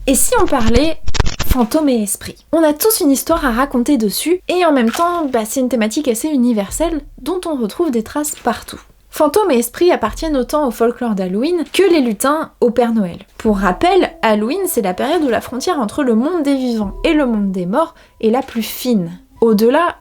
Et si on parlait fantômes et esprits? On a tous une histoire à raconter dessus, et en même temps, c'est une thématique assez universelle dont on retrouve des traces partout. Fantômes et esprits appartiennent autant au folklore d'Halloween que les lutins au Père Noël. Pour rappel, Halloween, c'est la période où la frontière entre le monde des vivants et le monde des morts est la plus fine. Au-delà,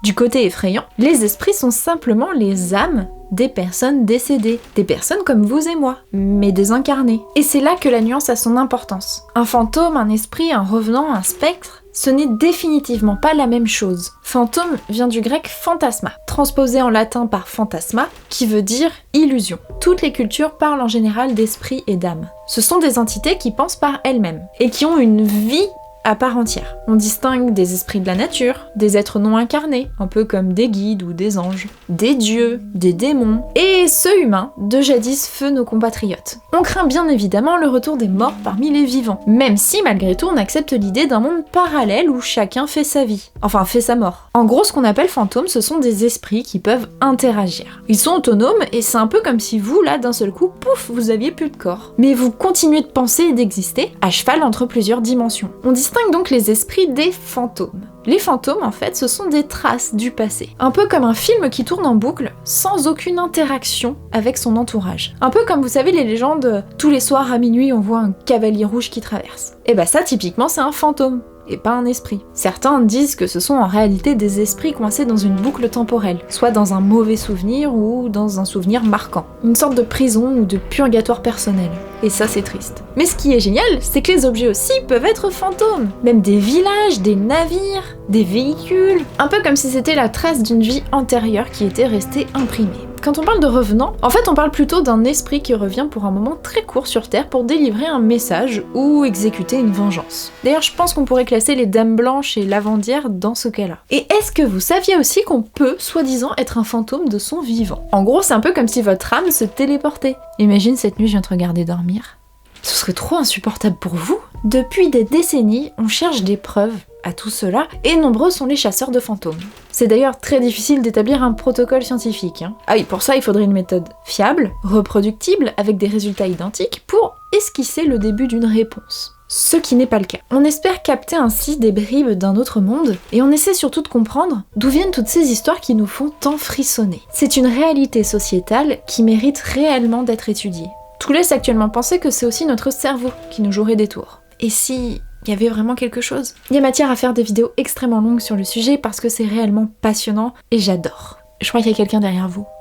du côté effrayant, les esprits sont simplement les âmes des personnes décédées, des personnes comme vous et moi, mais désincarnées. Et c'est là que la nuance a son importance. Un fantôme, un esprit, un revenant, un spectre, ce n'est définitivement pas la même chose. Fantôme vient du grec phantasma, transposé en latin par phantasma, qui veut dire illusion. Toutes les cultures parlent en général d'esprit et d'âme. Ce sont des entités qui pensent par elles-mêmes, et qui ont une vie à part entière. On distingue des esprits de la nature, des êtres non incarnés, un peu comme des guides ou des anges, des dieux, des démons, et ceux humains de jadis feu nos compatriotes. On craint bien évidemment le retour des morts parmi les vivants, même si malgré tout on accepte l'idée d'un monde parallèle où chacun fait sa vie, enfin fait sa mort. En gros, ce qu'on appelle fantômes, ce sont des esprits qui peuvent interagir. Ils sont autonomes et c'est un peu comme si vous, là, d'un seul coup, pouf, vous aviez plus de corps. Mais vous continuez de penser et d'exister, à cheval entre plusieurs dimensions. On distingue donc les esprits des fantômes. Les fantômes, en fait, ce sont des traces du passé. Un peu comme un film qui tourne en boucle, sans aucune interaction avec son entourage. Un peu comme, vous savez, les légendes, tous les soirs à minuit, on voit un cavalier rouge qui traverse. Et ça, typiquement, c'est un fantôme. Et pas un esprit. Certains disent que ce sont en réalité des esprits coincés dans une boucle temporelle, soit dans un mauvais souvenir ou dans un souvenir marquant. Une sorte de prison ou de purgatoire personnel. Et ça, c'est triste. Mais ce qui est génial, c'est que les objets aussi peuvent être fantômes. Même des villages, des navires, des véhicules. Un peu comme si c'était la trace d'une vie antérieure qui était restée imprimée. Quand on parle de revenant, en fait on parle plutôt d'un esprit qui revient pour un moment très court sur Terre pour délivrer un message ou exécuter une vengeance. D'ailleurs je pense qu'on pourrait classer les Dames Blanches et Lavandière dans ce cas-là. Et est-ce que vous saviez aussi qu'on peut, soi-disant, être un fantôme de son vivant? En gros c'est un peu comme si votre âme se téléportait. Imagine cette nuit je viens te regarder dormir. Ce serait trop insupportable pour vous. Depuis des décennies, on cherche des preuves à tout cela, et nombreux sont les chasseurs de fantômes. C'est d'ailleurs très difficile d'établir un protocole scientifique. Ah oui, pour ça il faudrait une méthode fiable, reproductible, avec des résultats identiques, pour esquisser le début d'une réponse. Ce qui n'est pas le cas. On espère capter ainsi des bribes d'un autre monde, et on essaie surtout de comprendre d'où viennent toutes ces histoires qui nous font tant frissonner. C'est une réalité sociétale qui mérite réellement d'être étudiée. Tout laisse actuellement penser que c'est aussi notre cerveau qui nous jouerait des tours. Et si il y avait vraiment quelque chose? Il y a matière à faire des vidéos extrêmement longues sur le sujet parce que c'est réellement passionnant et j'adore. Je crois qu'il y a quelqu'un derrière vous.